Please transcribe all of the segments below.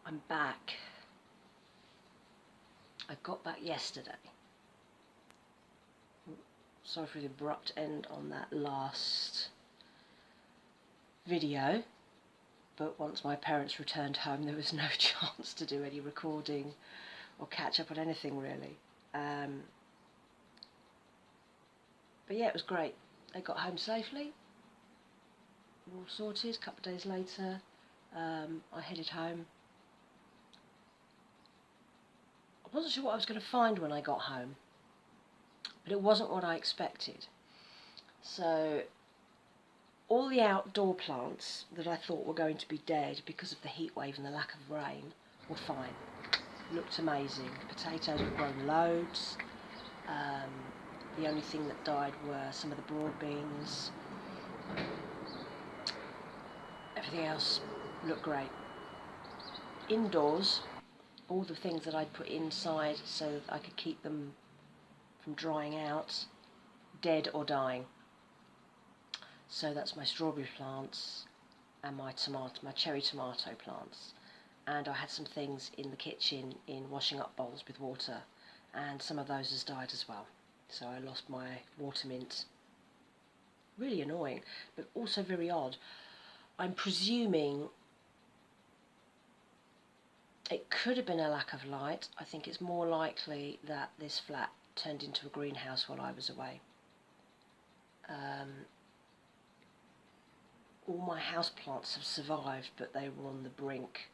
I'm back. I got back yesterday. Sorry for the abrupt end on that last video, but once my parents returned home there was no chance to do any recording or catch up on anything really. But yeah, it was great. They got home safely, all sorted. A couple of days later I headed home. I wasn't sure what I was going to find when I got home, but it wasn't what I expected. So all the outdoor plants that I thought were going to be dead because of the heat wave and the lack of rain were fine. Looked amazing. Potatoes had grown loads. The only thing that died were some of the broad beans. Everything else looked great. Indoors, all the things that I'd put inside so that I could keep them from drying out, dead or dying. So that's my strawberry plants and my cherry tomato plants. And I had some things in the kitchen in washing up bowls with water, and some of those has died as well. So I lost my water mint. Really annoying, but also very odd. I'm presuming it could have been a lack of light. I think it's more likely that this flat turned into a greenhouse while I was away. All my houseplants have survived, but they were on the brink.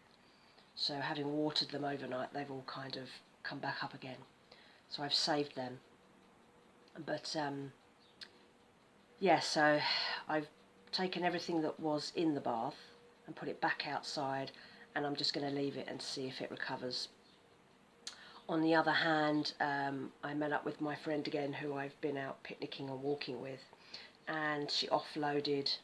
So having watered them overnight, they've all kind of come back up again. So I've saved them. But yeah, so I've taken everything that was in the bath and put it back outside, and I'm just going to leave it and see if it recovers. On the other hand, I met up with my friend again, who I've been out picnicking and walking with, and she offloaded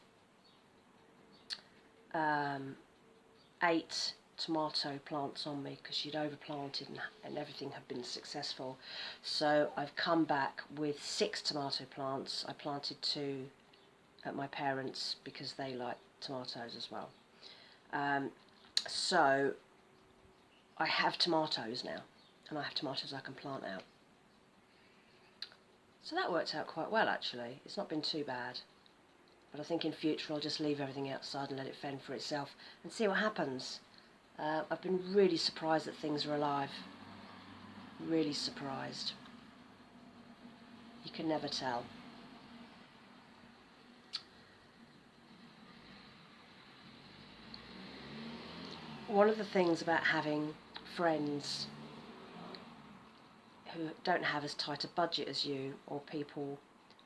8 tomato plants on me because she'd overplanted and everything had been successful. So I've come back with 6 tomato plants. I planted 2 at my parents' because they like tomatoes as well. So I have tomatoes now, and I have tomatoes I can plant out. So that worked out quite well actually. It's not been too bad. But I think in future I'll just leave everything outside and let it fend for itself and see what happens. I've been really surprised that things are alive. Really surprised. You can never tell. One of the things about having friends who don't have as tight a budget as you, or people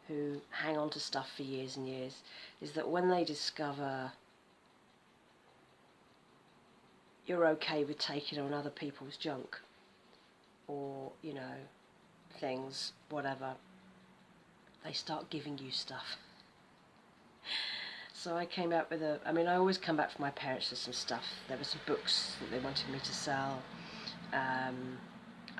who hang on to stuff for years and years, is that when they discover you're okay with taking on other people's junk, or, you know, things, whatever, they start giving you stuff. So I came back with I always come back from my parents with some stuff. There were some books that they wanted me to sell. I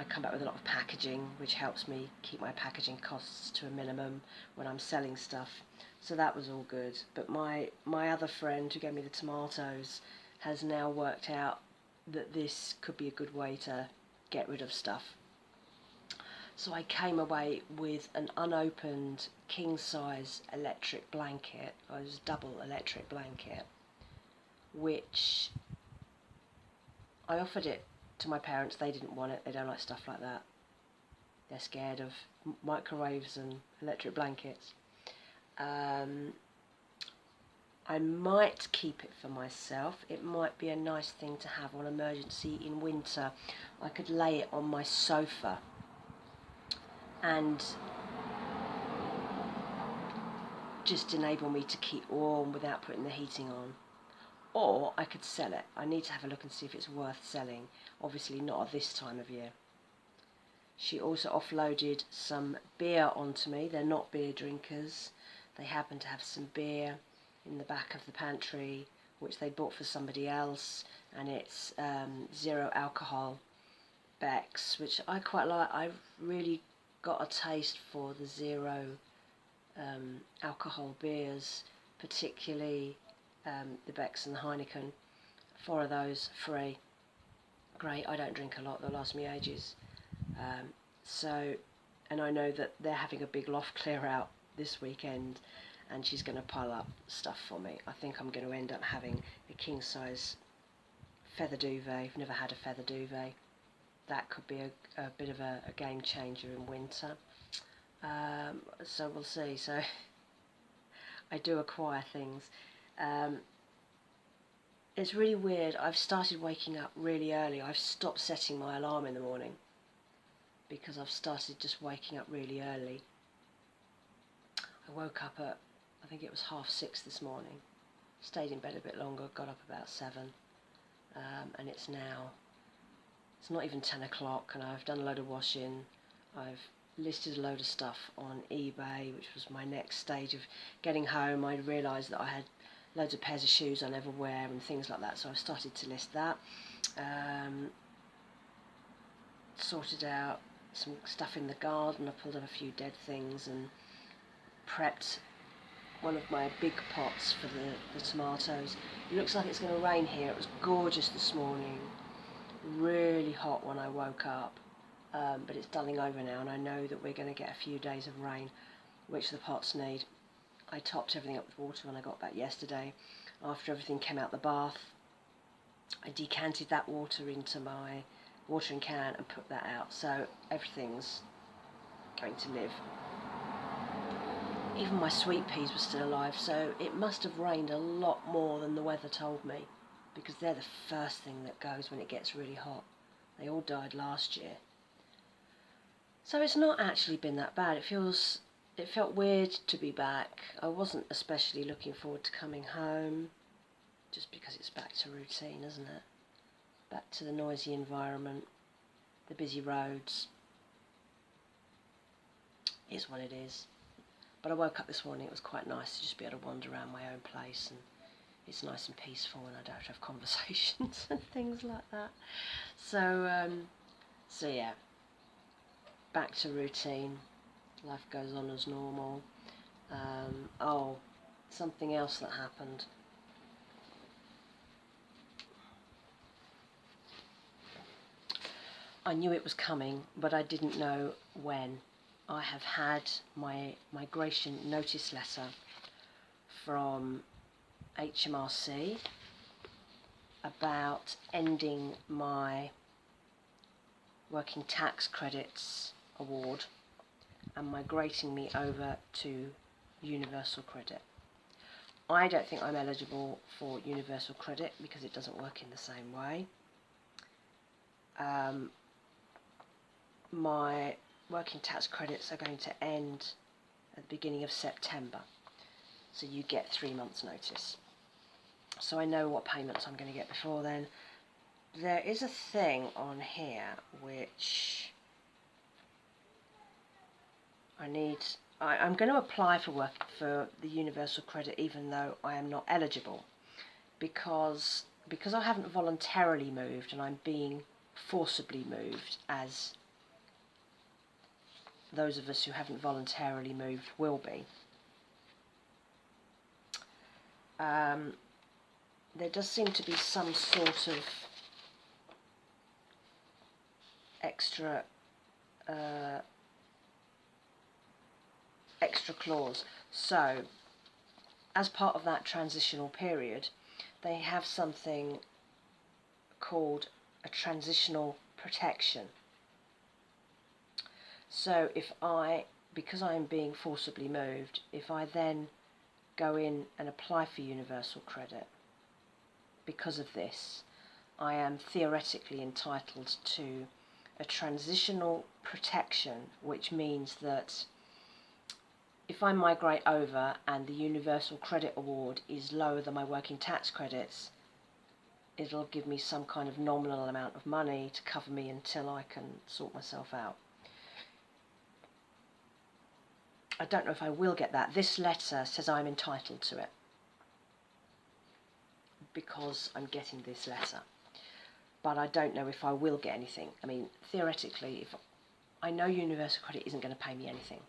come back with a lot of packaging, which helps me keep my packaging costs to a minimum when I'm selling stuff. So that was all good. But my other friend who gave me the tomatoes has now worked out that this could be a good way to get rid of stuff. So I came away with an unopened king-size electric blanket. It was a double electric blanket, which I offered it to my parents. They didn't want it. They don't like stuff like that. They're scared of microwaves and electric blankets. I might keep it for myself. It might be a nice thing to have on emergency in winter. I could lay it on my sofa and just enable me to keep warm without putting the heating on. Or I could sell it. I need to have a look and see if it's worth selling. Obviously not at this time of year. She also offloaded some beer onto me. They're not beer drinkers. They happen to have some beer in the back of the pantry, which they bought for somebody else, and it's 0 alcohol Beck's, which I quite like. I've really got a taste for the 0 alcohol beers, particularly the Beck's and the Heineken. 4 of those free. great. I don't drink a lot, they'll last me ages. So, and I know that they're having a big loft clear out this weekend, and she's going to pile up stuff for me. I think I'm going to end up having a king size feather duvet. I've never had a feather duvet. That could be a bit of a game changer in winter. So we'll see. So I do acquire things. It's really weird. I've started waking up really early. I've stopped setting my alarm in the morning because I've started just waking up really early. I woke up at, I think it was 6:30 this morning. Stayed in bed a bit longer, got up about 7. And it's not even 10 o'clock, and I've done a load of washing. I've listed a load of stuff on eBay, which was my next stage of getting home. I realised that I had loads of pairs of shoes I never wear and things like that, so I've started to list that. Sorted out some stuff in the garden. I pulled up a few dead things and prepped one of my big pots for the tomatoes. It looks like it's going to rain here. It was gorgeous this morning, really hot when I woke up, but it's dulling over now, and I know that we're going to get a few days of rain, which the pots need. I topped everything up with water when I got back yesterday. After everything came out the bath, I decanted that water into my watering can and put that out, so everything's going to live. Even my sweet peas were still alive, so it must have rained a lot more than the weather told me, because they're the first thing that goes when it gets really hot. They all died last year. So it's not actually been that bad. It felt weird to be back. I wasn't especially looking forward to coming home, just because it's back to routine, isn't it? Back to the noisy environment, the busy roads. It is what it is. But I woke up this morning, it was quite nice to just be able to wander around my own place, and it's nice and peaceful, and I don't have to have conversations and things like that. So yeah, back to routine. Life goes on as normal. Something else that happened. I knew it was coming, but I didn't know when. I have had my migration notice letter from HMRC about ending my working tax credits award and migrating me over to universal credit. I don't think I'm eligible for universal credit because it doesn't work in the same way. My working tax credits are going to end at the beginning of September, so you get 3 months notice. So I know what payments I'm going to get before then. There is a thing on here which I'm going to apply for the universal credit even though I am not eligible, because I haven't voluntarily moved and I'm being forcibly moved, as those of us who haven't voluntarily moved will be. There does seem to be some sort of extra clause. So, as part of that transitional period, they have something called a transitional protection. So because I am being forcibly moved, if I then go in and apply for universal credit, because of this, I am theoretically entitled to a transitional protection, which means that if I migrate over and the universal credit award is lower than my working tax credits, it'll give me some kind of nominal amount of money to cover me until I can sort myself out. I don't know if I will get that. This letter says I'm entitled to it because I'm getting this letter, but I don't know if I will get anything. I mean, theoretically, if I know universal credit isn't going to pay me anything,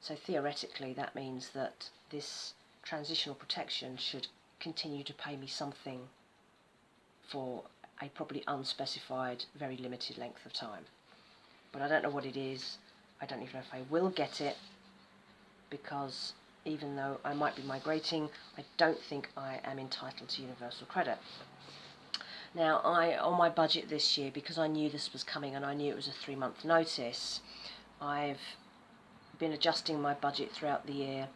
so theoretically that means that this transitional protection should continue to pay me something for a probably unspecified, very limited length of time. But I don't know what it is. I don't even know if I will get it, because even though I might be migrating, I don't think I am entitled to universal credit. Now, on my budget this year, because I knew this was coming and I knew it was a 3-month notice, I've been adjusting my budget throughout the year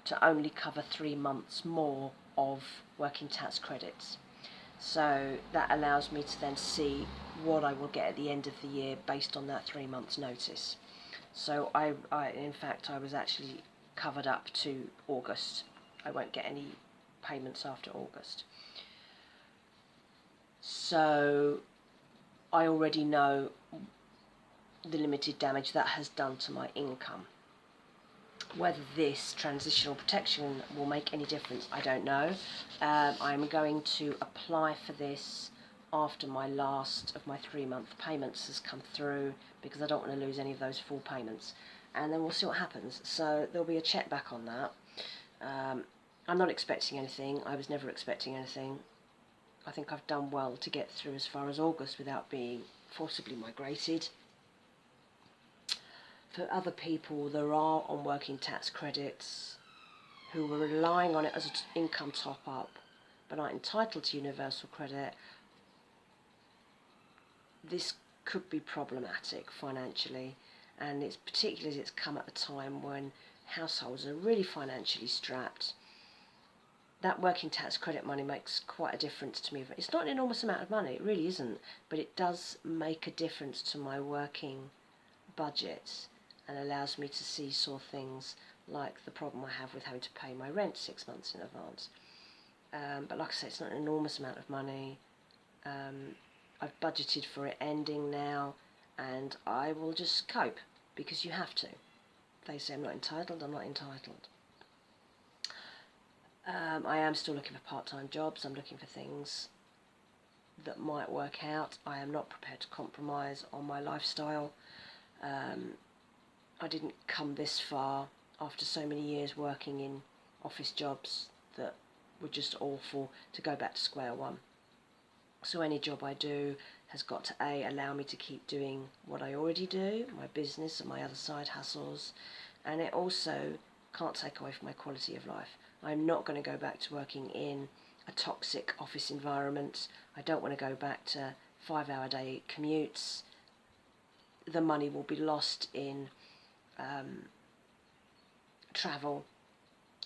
to only cover 3 months more of working tax credits. So that allows me to then see what I will get at the end of the year based on that 3 months notice. So in fact, I was actually covered up to August. I won't get any payments after August. So I already know the limited damage that has done to my income. Whether this transitional protection will make any difference, I don't know. I'm going to apply for this after my last of my 3-month payments has come through, because I don't want to lose any of those full payments, and then we'll see what happens. So there'll be a check back on that. I'm not expecting anything. I was never expecting anything. I think I've done well to get through as far as August without being forcibly migrated. For other people that are on working tax credits, who were relying on it as an income top-up but aren't entitled to universal credit, this could be problematic financially, and it's particularly as it's come at a time when households are really financially strapped. That working tax credit money makes quite a difference to me. It's not an enormous amount of money, it really isn't, but it does make a difference to my working budget, and allows me to seesaw things like the problem I have with having to pay my rent 6 months in advance. But like I say, it's not an enormous amount of money. I've budgeted for it ending now, and I will just cope, because you have to. They say I'm not entitled, I'm not entitled. I am still looking for part-time jobs. I'm looking for things that might work out. I am not prepared to compromise on my lifestyle. I didn't come this far after so many years working in office jobs that were just awful to go back to square one. So any job I do has got to allow me to keep doing what I already do, my business and my other side hustles, and it also can't take away from my quality of life. I'm not going to go back to working in a toxic office environment. I don't want to go back to 5-hour-a-day commutes. The money will be lost in travel,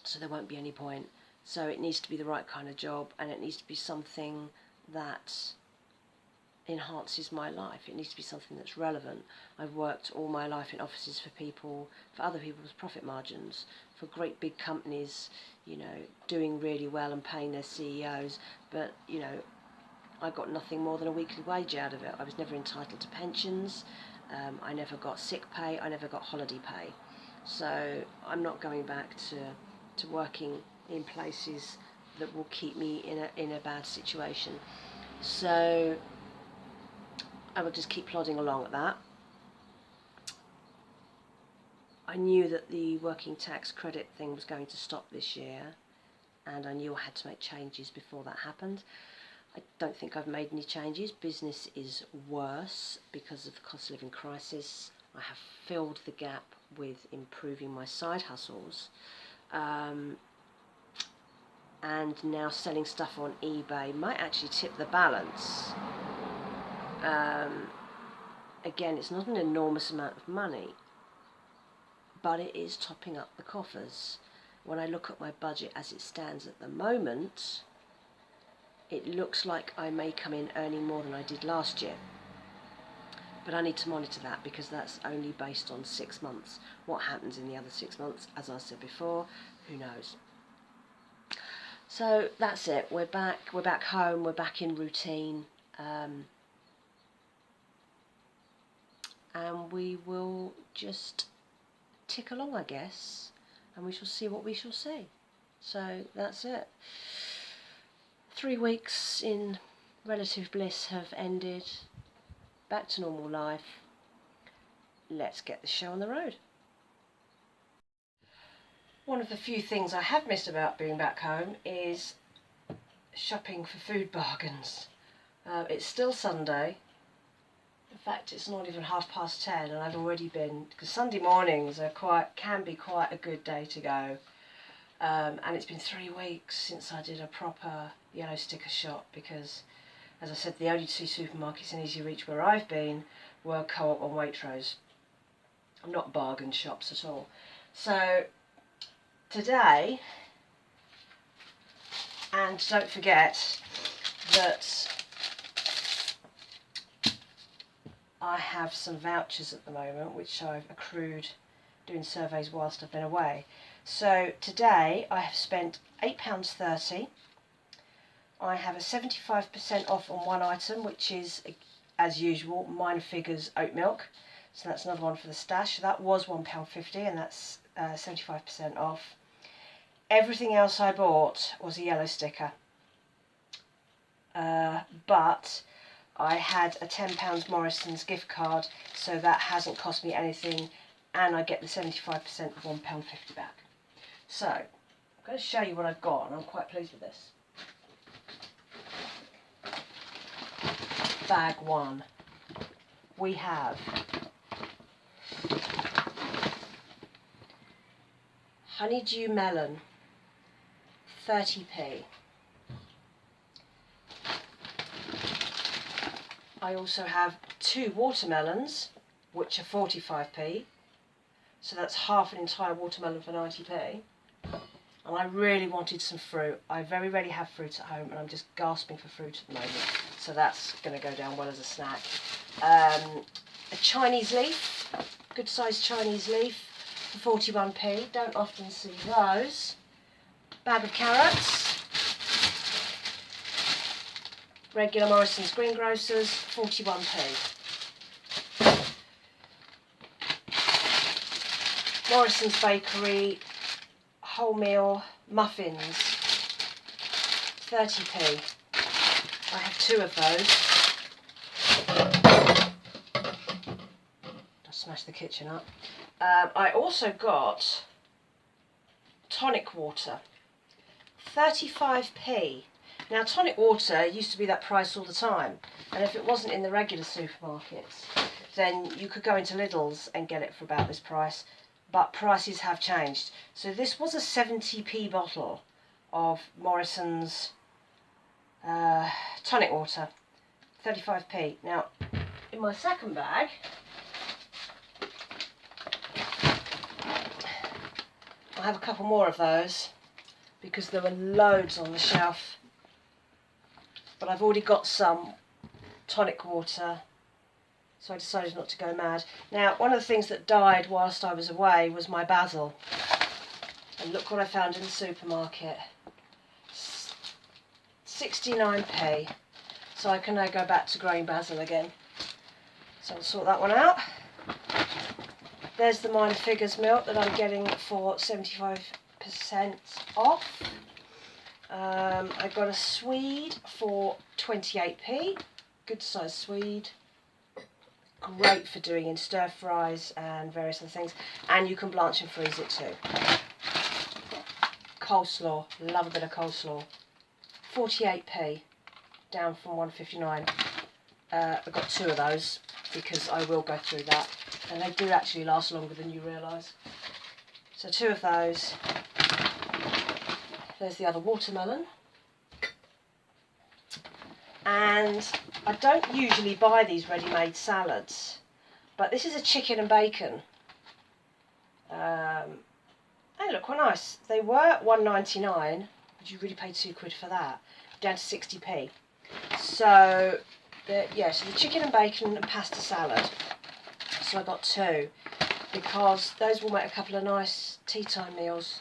so there won't be any point. So it needs to be the right kind of job, and it needs to be something that enhances my life. It needs to be something that's relevant. I've worked all my life in offices for people, for other people's profit margins, for great big companies, you know, doing really well and paying their CEOs, but, you know, I got nothing more than a weekly wage out of it. I was never entitled to pensions. I never got sick pay. I never got holiday pay. So I'm not going back to working in places that will keep me in a bad situation. So I will just keep plodding along at that. I knew that the working tax credit thing was going to stop this year, and I knew I had to make changes before that happened. I don't think I've made any changes. Business is worse because of the cost of living crisis. I have filled the gap with improving my side hustles, and now selling stuff on eBay might actually tip the balance. Again, it's not an enormous amount of money, but it is topping up the coffers. When I look at my budget as it stands at the moment, it looks like I may come in earning more than I did last year. But I need to monitor that, because that's only based on 6 months. What happens in the other 6 months, as I said before, who knows? So that's it. We're back home. We're back in routine, and we will just tick along, I guess, and we shall see what we shall see. So that's it. 3 weeks in relative bliss have ended. Back to normal life. Let's get the show on the road. One of the few things I have missed about being back home is shopping for food bargains. It's still Sunday. In fact, it's not even 10:30, and I've already been, because Sunday mornings can be quite a good day to go. And it's been 3 weeks since I did a proper yellow sticker shop, because, as I said, the only 2 supermarkets in easy reach where I've been were Co-op and Waitrose. Not bargain shops at all. So today, and don't forget that I have some vouchers at the moment which I've accrued doing surveys whilst I've been away. So today I have spent £8.30. I have a 75% off on one item, which is, as usual, Mine Figures oat milk. So that's another one for the stash. That was £1.50, and that's 75% off. Everything else I bought was a yellow sticker. But I had a £10 Morrison's gift card, so that hasn't cost me anything, and I get the 75% of £1.50 back. So, I'm going to show you what I've got, and I'm quite pleased with this. Bag 1. We have honeydew melon, 30p. I also have 2 watermelons, which are 45p. So that's half an entire watermelon for 90p. And I really wanted some fruit. I very rarely have fruit at home, and I'm just gasping for fruit at the moment. So that's going to go down well as a snack. A Chinese leaf, good sized Chinese leaf for 41p. Don't often see those. Bag of carrots. Regular Morrison's greengrocers, 41p. Morrison's Bakery wholemeal muffins, 30p. I have 2 of those. I'll smash the kitchen up. I also got tonic water, 35p. Now, tonic water used to be that price all the time, and if it wasn't in the regular supermarkets, then you could go into Lidl's and get it for about this price, but prices have changed. So this was a 70p bottle of Morrison's tonic water, 35p. Now, in my second bag, I have a couple more of those, because there were loads on the shelf. But I've already got some tonic water, so I decided not to go mad. Now, one of the things that died whilst I was away was my basil. And look what I found in the supermarket. 69p. So I can now go back to growing basil again. So I'll sort that one out. There's the Mine Figures milk that I'm getting for 75% off. I got a Swede for 28p, good size Swede, great for doing in stir fries and various other things, and you can blanch and freeze it too. Coleslaw, love a bit of coleslaw, 48p, down from 1.59. I've got 2 of those because I will go through that, and they do actually last longer than you realise. So 2 of those. There's the other watermelon. And I don't usually buy these ready-made salads, but this is a chicken and bacon. They look quite nice. They were £1.99, but you really paid £2 for that, down to 60p. So, so the chicken and bacon and pasta salad. So I got 2, because those will make a couple of nice tea time meals,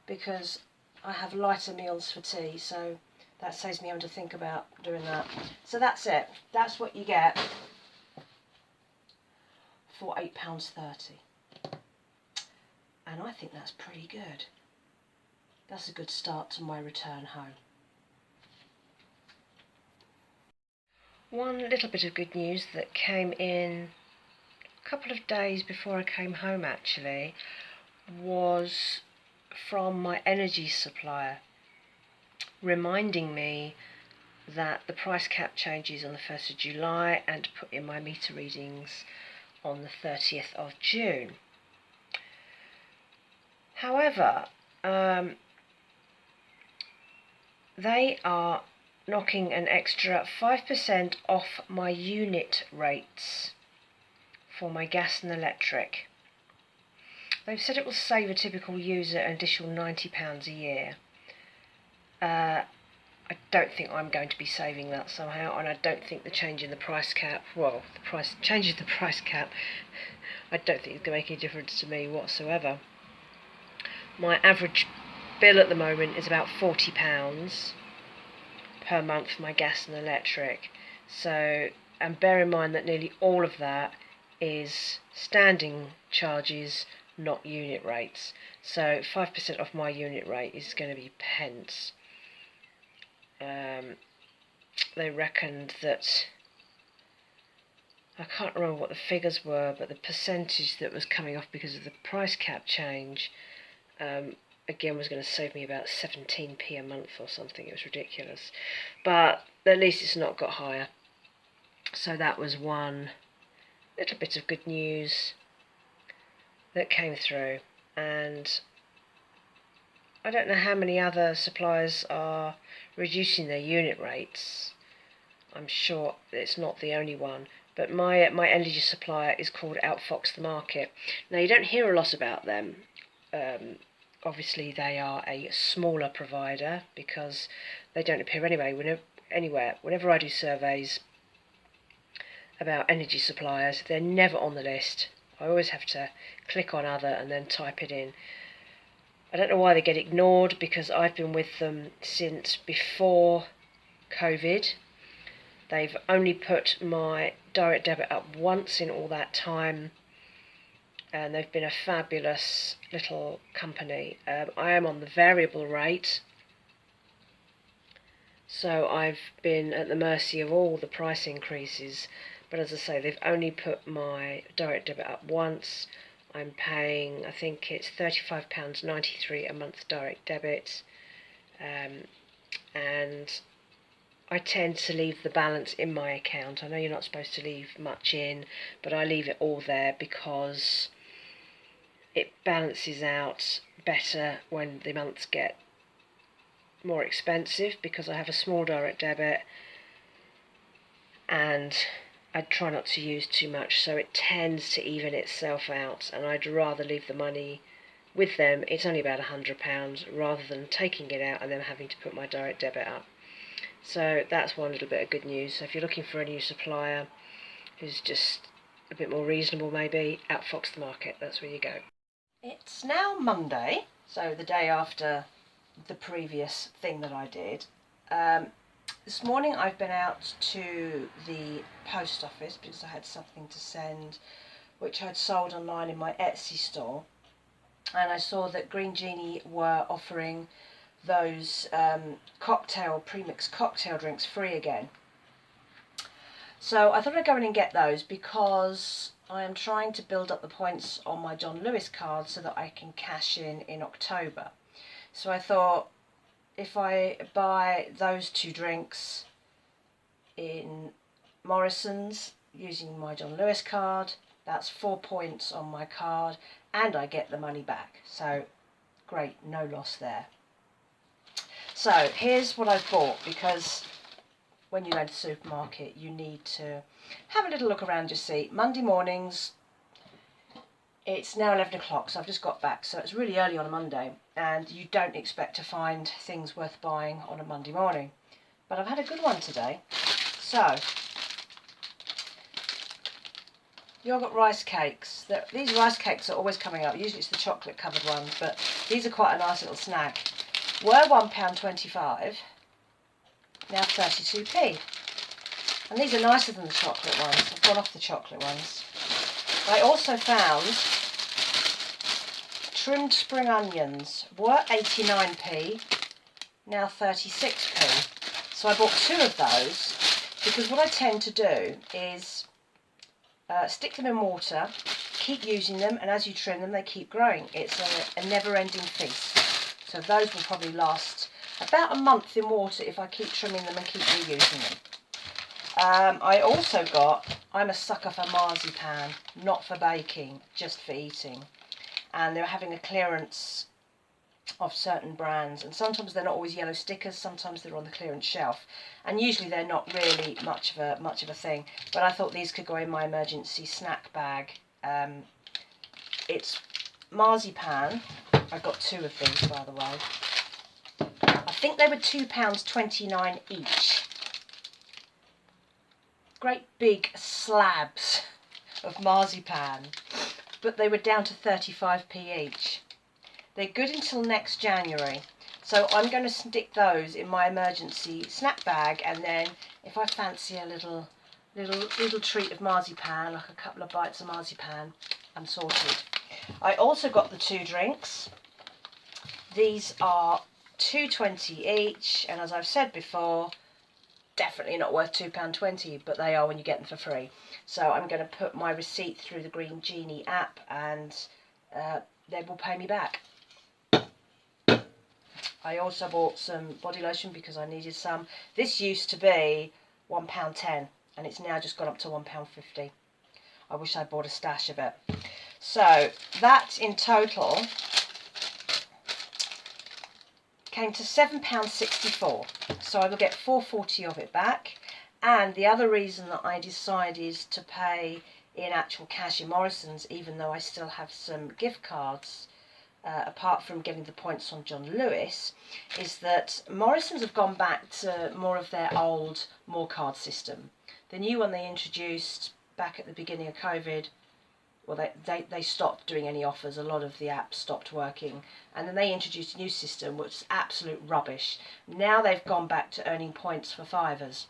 because I have lighter meals for tea, so that saves me having to think about doing that. So that's it. That's what you get for £8.30. And I think that's pretty good. That's a good start to my return home. One little bit of good news that came in a couple of days before I came home actually was from my energy supplier, reminding me that the price cap changes on the 1st of July and to put in my meter readings on the 30th of June. However, they are knocking an extra 5% off my unit rates for my gas and electric. They've said it will save a typical user an additional £90 a year. I don't think I'm going to be saving that somehow, and I don't think the change in the price cap, changing the price cap, I don't think it's going to make any difference to me whatsoever. My average bill at the moment is about £40 per month for my gas and electric. So, and bear in mind that nearly all of that is standing charges, not unit rates. So 5% off my unit rate is going to be pence. They reckoned that, I can't remember what the figures were, but the percentage that was coming off because of the price cap change, again, was going to save me about 17p a month or something. It was ridiculous. But at least it's not got higher. So that was one little bit of good news that came through. And I don't know how many other suppliers are reducing their unit rates. I'm sure it's not the only one. But my energy supplier is called Outfox the Market. Now, you don't hear a lot about them. Obviously, they are a smaller provider because they don't appear anywhere. Whenever I do surveys about energy suppliers, they're never on the list. I always have to click on other and then type it in. I don't know why they get ignored, because I've been with them since before COVID. They've only put my direct debit up once in all that time, and they've been a fabulous little company. I am on the variable rate, so I've been at the mercy of all the price increases. But as I say, they've only put my direct debit up once. I'm paying, I think it's £35.93 a month direct debit, and I tend to leave the balance in my account. I know you're not supposed to leave much in, but I leave it all there because it balances out better when the months get more expensive, because I have a small direct debit and I try not to use too much, so it tends to even itself out, and I'd rather leave the money with them. It's only about £100 rather than taking it out and then having to put my direct debit up. So that's one little bit of good news. So if you're looking for a new supplier who's just a bit more reasonable, maybe, Outfox the Market, that's where you go. It's now Monday, so the day after the previous thing that I did. This morning I've been out to the post office because I had something to send which I'd sold online in my Etsy store, and I saw that Green Genie were offering those premixed cocktail drinks free again. So I thought I'd go in and get those because I am trying to build up the points on my John Lewis card so that I can cash in October. So I thought, if I buy those two drinks in Morrison's using my John Lewis card, that's 4 points on my card and I get the money back. So great, no loss there. So here's what I've bought, because when you go to the supermarket you need to have a little look around your seat. Monday mornings, it's now 11 o'clock, so I've just got back, so it's really early on a Monday, and you don't expect to find things worth buying on a Monday morning. But I've had a good one today. So, yogurt rice cakes. These rice cakes are always coming up. Usually it's the chocolate covered ones, but these are quite a nice little snack. Were £1.25, now 32p. And these are nicer than the chocolate ones. I've gone off the chocolate ones. I also found trimmed spring onions. Were 89p, now 36p. So I bought 2 of those because what I tend to do is stick them in water, keep using them, and as you trim them they keep growing. It's a never-ending feast. So those will probably last about a month in water if I keep trimming them and keep reusing them. I also got, I'm a sucker for marzipan, not for baking, just for eating. And they were having a clearance of certain brands, and sometimes they're not always yellow stickers, sometimes they're on the clearance shelf, and usually they're not really much of a thing. But I thought these could go in my emergency snack bag. It's marzipan. I got 2 of these, by the way. I think they were £2.29 each. Great big slabs of marzipan, but they were down to 35p each. They're good until next January, so I'm going to stick those in my emergency snack bag, and then if I fancy a little treat of marzipan, like a couple of bites of marzipan, I'm sorted. I also got the 2 drinks. These are £2.20 each, and as I've said before, definitely not worth £2.20, but they are when you get them for free. So I'm going to put my receipt through the Green Genie app, and they will pay me back. I also bought some body lotion because I needed some. This used to be £1.10 and it's now just gone up to £1.50. I wish I bought a stash of it. So that in total came to £7.64. So I will get £4.40 of it back. And the other reason that I decided to pay in actual cash in Morrison's, even though I still have some gift cards, apart from getting the points on John Lewis, is that Morrison's have gone back to more of their old more card system. The new one they introduced back at the beginning of COVID, well, they stopped doing any offers. A lot of the apps stopped working, and then they introduced a new system which is absolute rubbish. Now they've gone back to earning points for fivers,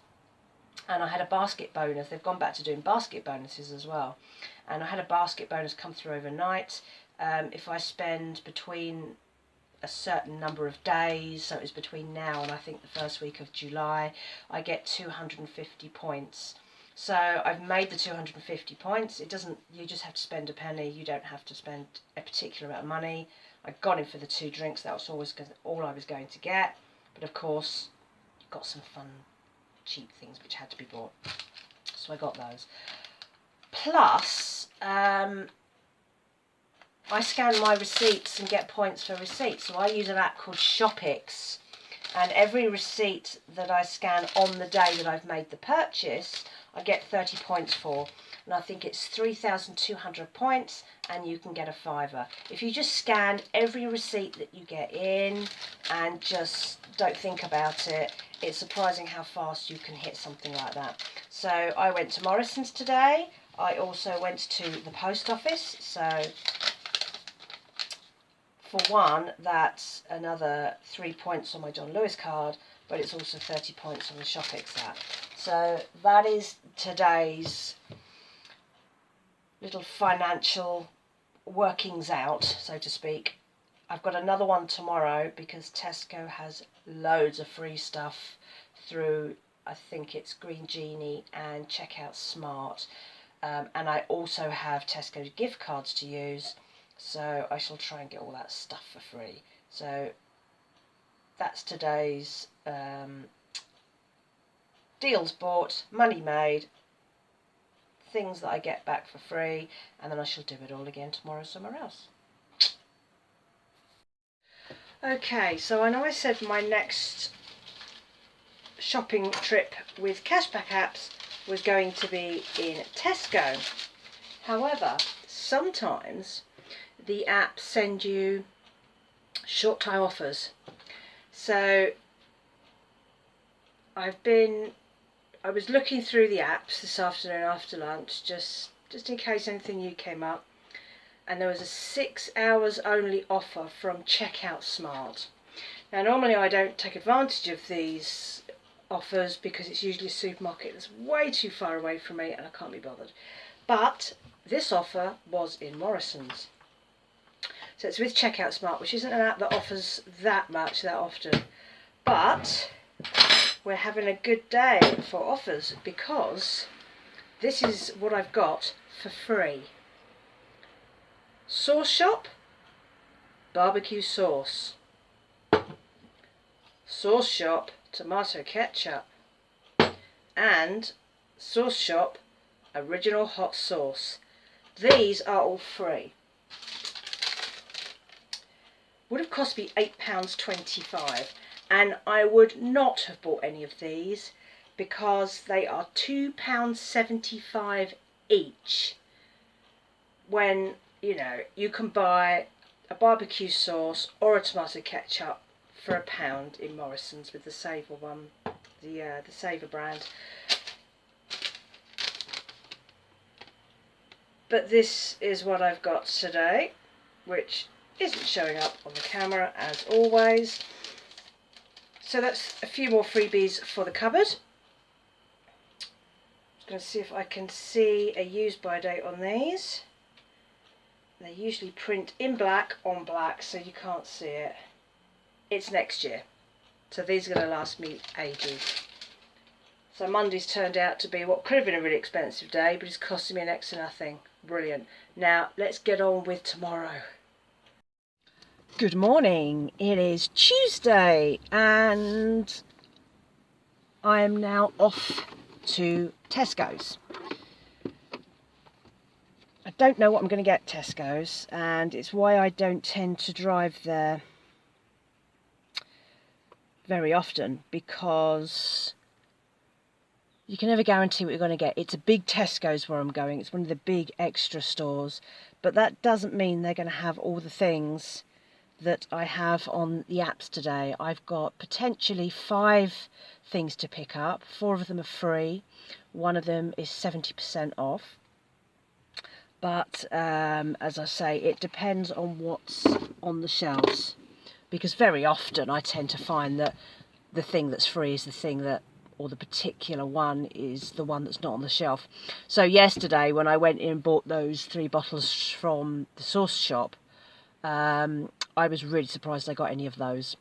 and I had a basket bonus. They've gone back to doing basket bonuses as well, and I had a basket bonus come through overnight. If I spend between a certain number of days, so it's between now and I think the first week of July, I get 250 points. So I've made the 250 points. It doesn't, you just have to spend a penny. You don't have to spend a particular amount of money. I got in for the 2 drinks. That was always all I was going to get. But of course, you've got some fun, cheap things which had to be bought. So I got those. Plus, I scan my receipts and get points for receipts. So I use an app called Shopix, and every receipt that I scan on the day that I've made the purchase, I get 30 points for. And I think it's 3,200 points, and you can get a fiver. If you just scan every receipt that you get in and just don't think about it, it's surprising how fast you can hit something like that. So I went to Morrison's today. I also went to the post office. So for one, that's another 3 points on my John Lewis card, but it's also 30 points on the Shopix app. So that is today's little financial workings out, so to speak. I've got another one tomorrow because Tesco has loads of free stuff through, I think it's Green Genie and Checkout Smart. And I also have Tesco gift cards to use. So I shall try and get all that stuff for free. So that's today's deals bought, money made, things that I get back for free, and then I shall do it all again tomorrow somewhere else. Okay, so I know I said my next shopping trip with cashback apps was going to be in Tesco. However, sometimes the apps send you short time offers. So I was looking through the apps this afternoon after lunch, just in case anything new came up, and there was a 6 hours only offer from Checkout Smart. Now normally I don't take advantage of these offers because it's usually a supermarket that's way too far away from me and I can't be bothered. But this offer was in Morrison's. So it's with Checkout Smart, which isn't an app that offers that much that often. But we're having a good day for offers because this is what I've got for free. Sauce Shop barbecue sauce. Sauce Shop tomato ketchup, and Sauce Shop original hot sauce. These are all free. Would have cost me £8.25, and I would not have bought any of these because they are £2.75 each, when you know you can buy a barbecue sauce or a tomato ketchup for £1 in Morrison's with the Savour one, the Savour brand. But this is what I've got today, which isn't showing up on the camera as always. So that's a few more freebies for the cupboard. I'm going to see if I can see a use by date on these. They usually print in black on black, so you can't see it. It's next year, so these are going to last me ages. So Monday's turned out to be what could have been a really expensive day, but it's costing me next to nothing. Brilliant. Now let's get on with tomorrow. Good morning. It is Tuesday and I am now off to Tesco's. I don't know what I'm going to get at Tesco's, and it's why I don't tend to drive there very often, because you can never guarantee what you're going to get. It's a big Tesco's where I'm going. It's one of the big extra stores, but that doesn't mean they're going to have all the things that I have on the apps today. I've got potentially 5 things to pick up. 4 of them are free. One of them is 70% off. But as I say, it depends on what's on the shelves, because very often I tend to find that the thing that's free is the thing that, or the particular one is the one that's not on the shelf. So yesterday when I went in and bought those 3 bottles from the Sauce Shop, I was really surprised I got any of those,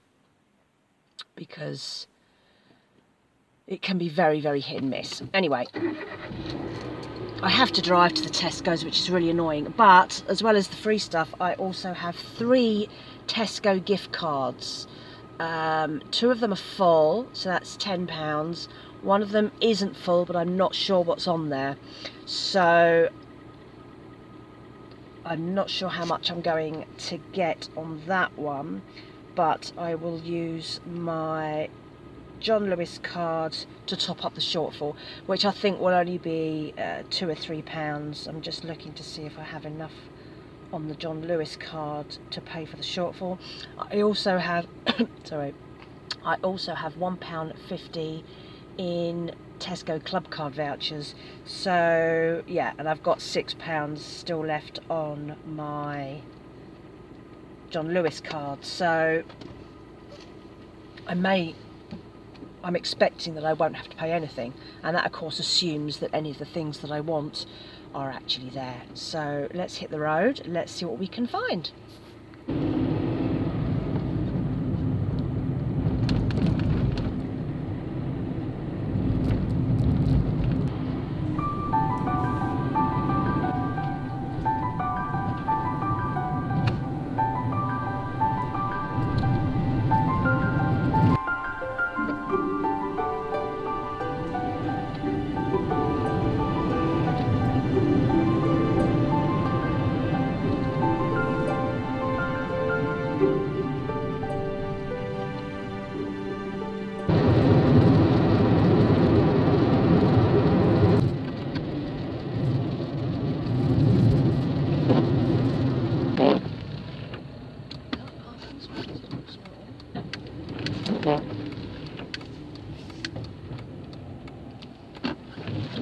because it can be very, very hit and miss. Anyway, I have to drive to the Tesco's, which is really annoying, but as well as the free stuff, I also have 3 Tesco gift cards. 2 of them are full, so that's £10. One of them isn't full, but I'm not sure what's on there, so I'm not sure how much I'm going to get on that one, but I will use my John Lewis card to top up the shortfall, which I think will only be £2 or £3. I'm just looking to see if I have enough on the John Lewis card to pay for the shortfall. I also have sorry, I also have £1.50 in Tesco club card vouchers, so yeah, and I've got £6 still left on my John Lewis card, so I'm expecting that I won't have to pay anything, and that of course assumes that any of the things that I want are actually there. So let's hit the road, let's see what we can find.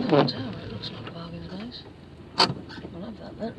It looks like a bargain space. I'll have that then.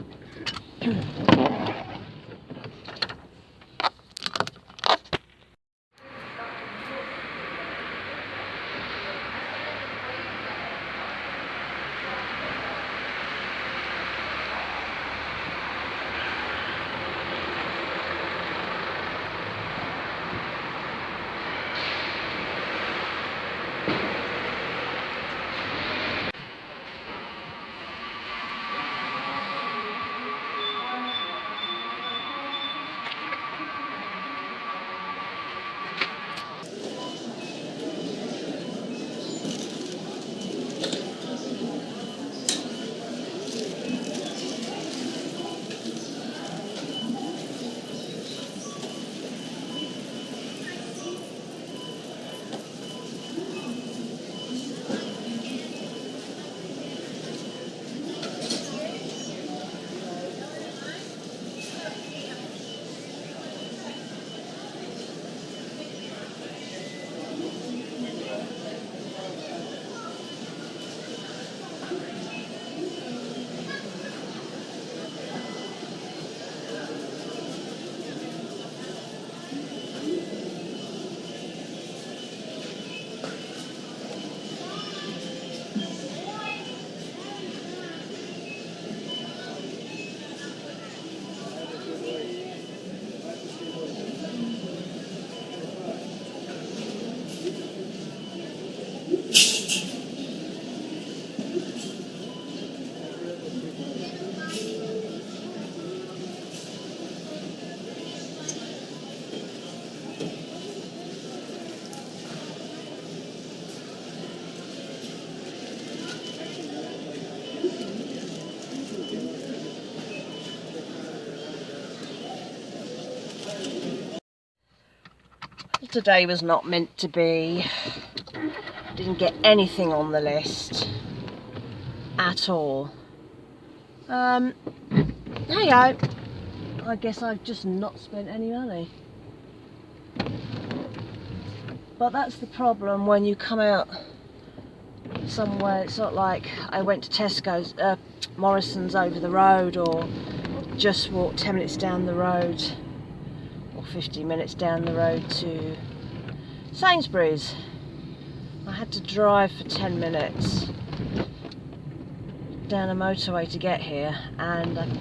Today was not meant to be. Didn't get anything on the list at all. There you go. I guess I've just not spent any money. But that's the problem when you come out somewhere. It's not like I went to Tesco's, Morrison's over the road, or just walked 10 minutes down the road, or 15 minutes down the road to Sainsbury's. I had to drive for 10 minutes down a motorway to get here, and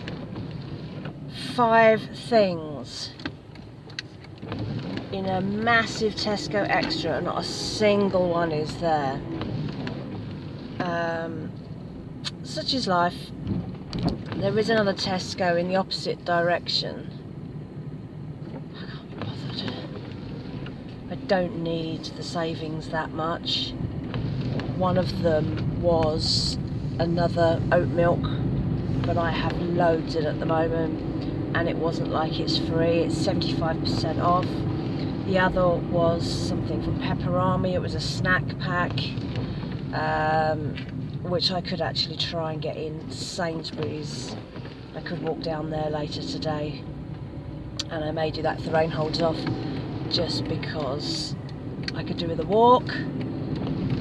5 things in a massive Tesco Extra, and not a single one is there. Such is life. There is another Tesco in the opposite direction. I can't be bothered. I don't need the savings that much. One of them was another oat milk, but I have loads in at the moment, and it wasn't like it's free, it's 75% off. The other was something from Pepperami. It was a snack pack, which I could actually try and get in Sainsbury's. I could walk down there later today, and I may do that if the rain holds off, just because I could do with a walk,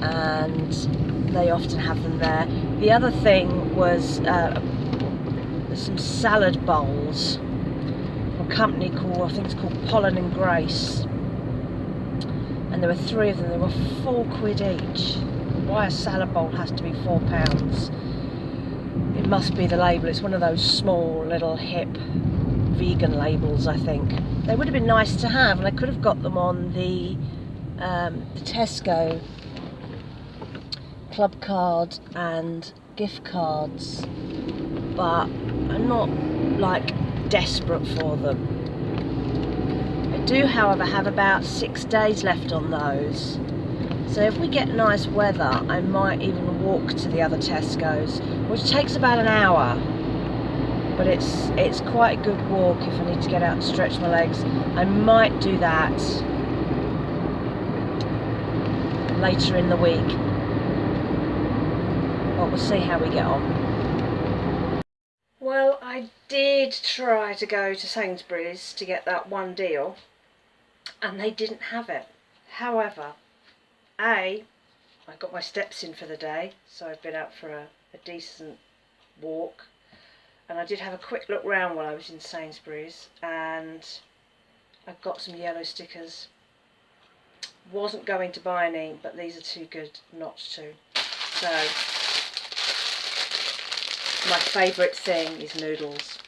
and they often have them there. The other thing was some salad bowls from a company called, I think it's called Pollen and Grace, and there were 3 of them. They were £4 each. Why a salad bowl has to be £4? It must be the label. It's one of those small little hip vegan labels, I think. They would have been nice to have, and I could have got them on the Tesco club card and gift cards, but I'm not like desperate for them. I do, however, have about 6 days left on those, so if we get nice weather I might even walk to the other Tesco's, which takes about an hour, but it's quite a good walk if I need to get out and stretch my legs. I might do that later in the week, but we'll see how we get on. Well, I did try to go to Sainsbury's to get that one deal, and they didn't have it. However, I got my steps in for the day, so I've been out for a decent walk, and I did have a quick look round while I was in Sainsbury's, and I got some yellow stickers. Wasn't going to buy any, but these are too good not to. So my favourite thing is noodles.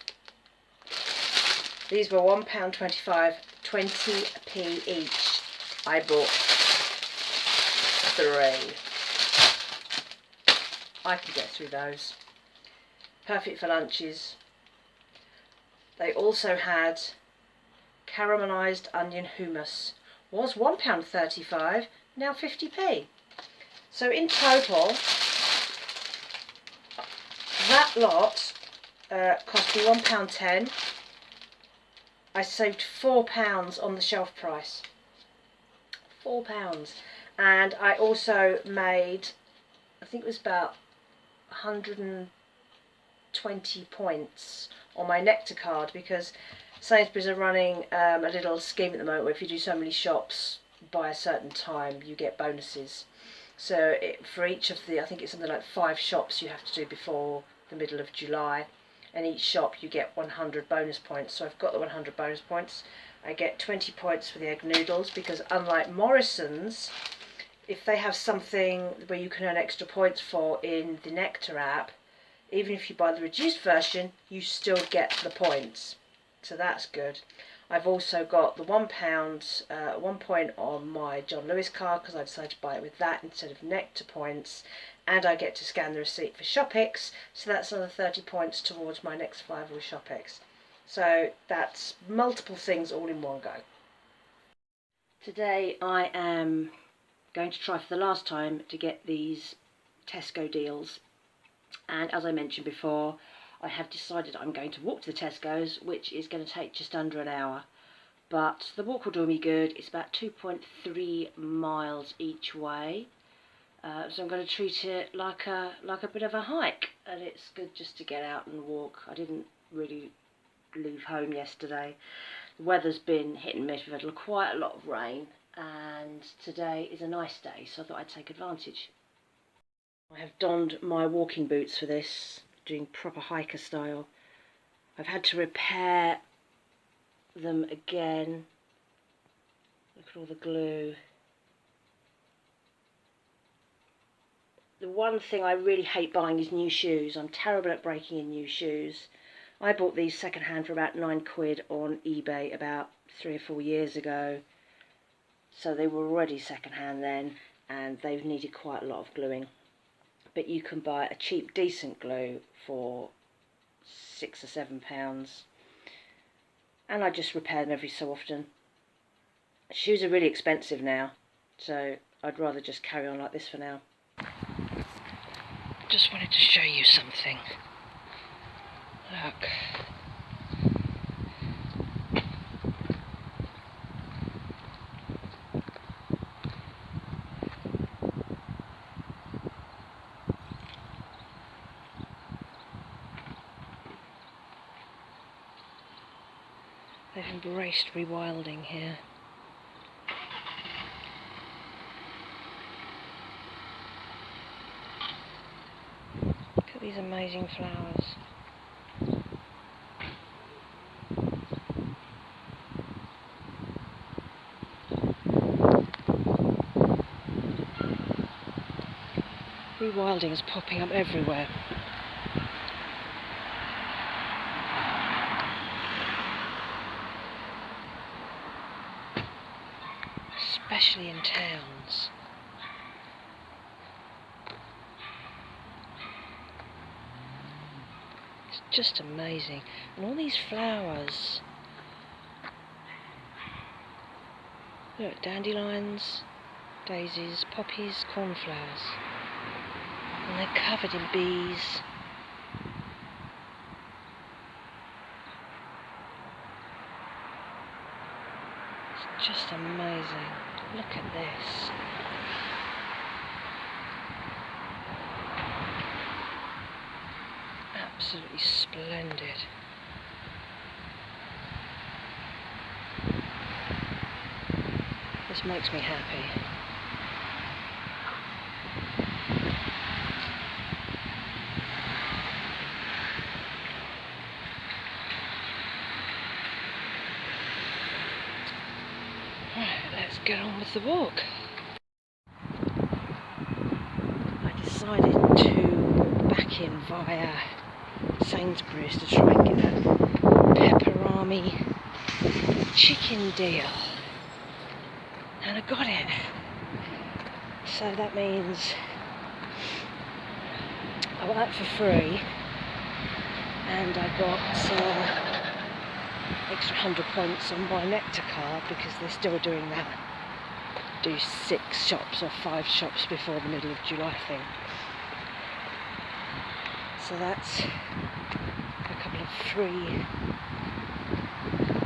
These were £1.25, 20p each. I bought 3. I can get through those. Perfect for lunches. They also had caramelised onion hummus. Was £1.35, now 50p. So in total, that lot cost me £1.10. I saved £4 on the shelf price. £4. And I also made, I think it was about 120 points on my Nectar card, because Sainsbury's are running a little scheme at the moment where if you do so many shops by a certain time you get bonuses. So for each of the, I think it's something like 5 shops you have to do before the middle of July, and each shop you get 100 bonus points. So I've got the 100 bonus points. I get 20 points for the egg noodles, because unlike Morrison's, if they have something where you can earn extra points for in the Nectar app, even if you buy the reduced version, you still get the points. So that's good. I've also got the £1 1 point on my John Lewis card, because I decided to buy it with that instead of Nectar points, and I get to scan the receipt for ShopX, so that's another 30 points towards my next 5 with ShopX. So that's multiple things all in one go. Today I am going to try for the last time to get these Tesco deals, and as I mentioned before, I have decided I'm going to walk to the Tesco's, which is going to take just under an hour. but the walk will do me good. It's about 2.3 miles each way, so I'm going to treat it like a bit of a hike, and it's good just to get out and walk. I didn't really leave home yesterday. The weather's been hit and miss. We've had quite a lot of rain, and today is a nice day, so I thought I'd take advantage. I have donned my walking boots for this, doing proper hiker style. I've had to repair them again. Look at all the glue. The one thing I really hate buying is new shoes. I'm terrible at breaking in new shoes. I bought these second hand for about £9 on eBay about 3 or 4 years ago. So they were already second hand then, and they've needed quite a lot of gluing. But you can buy a cheap, decent glue for £6 or £7. And I just repair them every so often. Shoes are really expensive now, so I'd rather just carry on like this for now. Just wanted to show you something. Look. They've embraced rewilding here. Look at these amazing flowers. Rewilding is popping up everywhere. Especially in towns. It's just amazing. And all these flowers. Look, dandelions, daisies, poppies, cornflowers. And they're covered in bees. It's just amazing. Look at this. Absolutely splendid. This makes me happy. Right, let's get on with the walk. I decided to back in via Sainsbury's to try and get a pepperami chicken deal, and I got it. So that means I got that for free, and I got extra 100 points on my Nectar card because they're still doing that. Do 6 shops or 5 shops before the middle of July thing. So that's a couple of free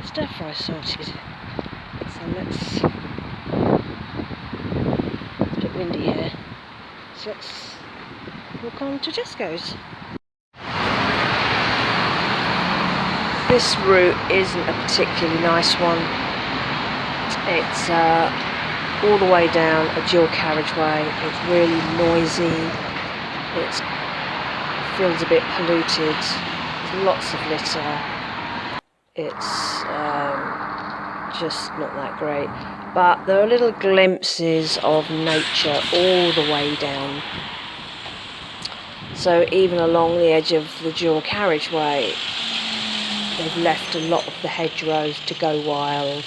stir fry sorted. So let's, it's a bit windy here, so let's walk on to Tesco's. This route isn't a particularly nice one. It's all the way down a dual carriageway. It's really noisy. It feels a bit polluted. There's lots of litter. It's just not that great. But there are little glimpses of nature all the way down. So even along the edge of the dual carriageway, they've left a lot of the hedgerows to go wild,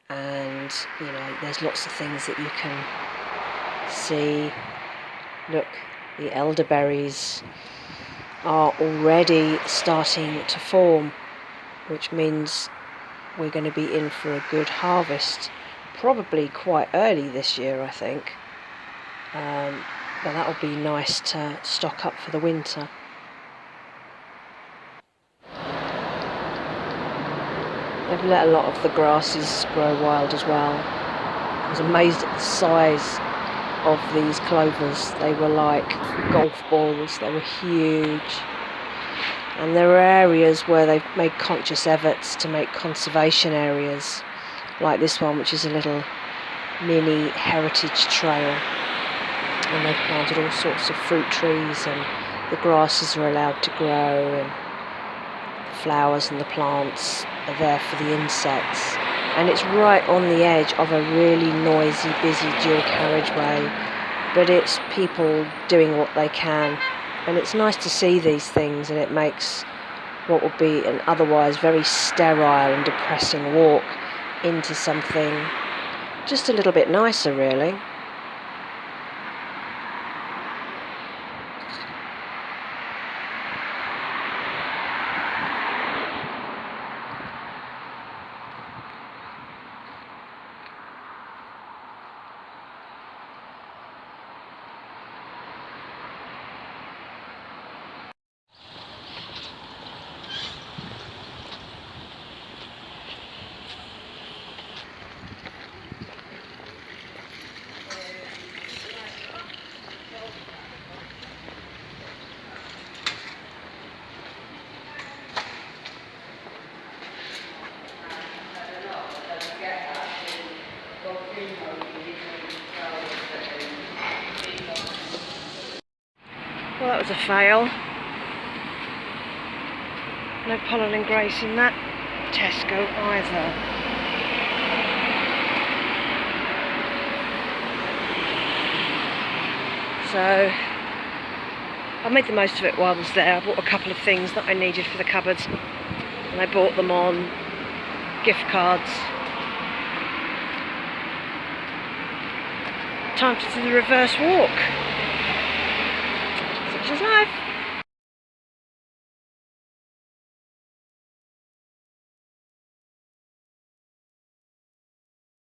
and you know, there's lots of things that you can see. Look, the elderberries are already starting to form, which means we're going to be in for a good harvest, probably quite early this year, I think. But that'll be nice to stock up for the winter. They've let a lot of the grasses grow wild as well. I was amazed at the size of these clovers. They were like golf balls, they were huge. And there are areas where they've made conscious efforts to make conservation areas, like this one, which is a little mini heritage trail. And they've planted all sorts of fruit trees, and the grasses are allowed to grow, and the flowers and the plants are there for the insects. And it's right on the edge of a really noisy, busy dual carriageway, but it's people doing what they can. And it's nice to see these things, and it makes what would be an otherwise very sterile and depressing walk into something just a little bit nicer, really. Well, that was a fail. No pollen and grace in that Tesco either. So I made the most of it while I was there. I bought a couple of things that I needed for the cupboards, and I bought them on gift cards. Time to do the reverse walk. Such is life.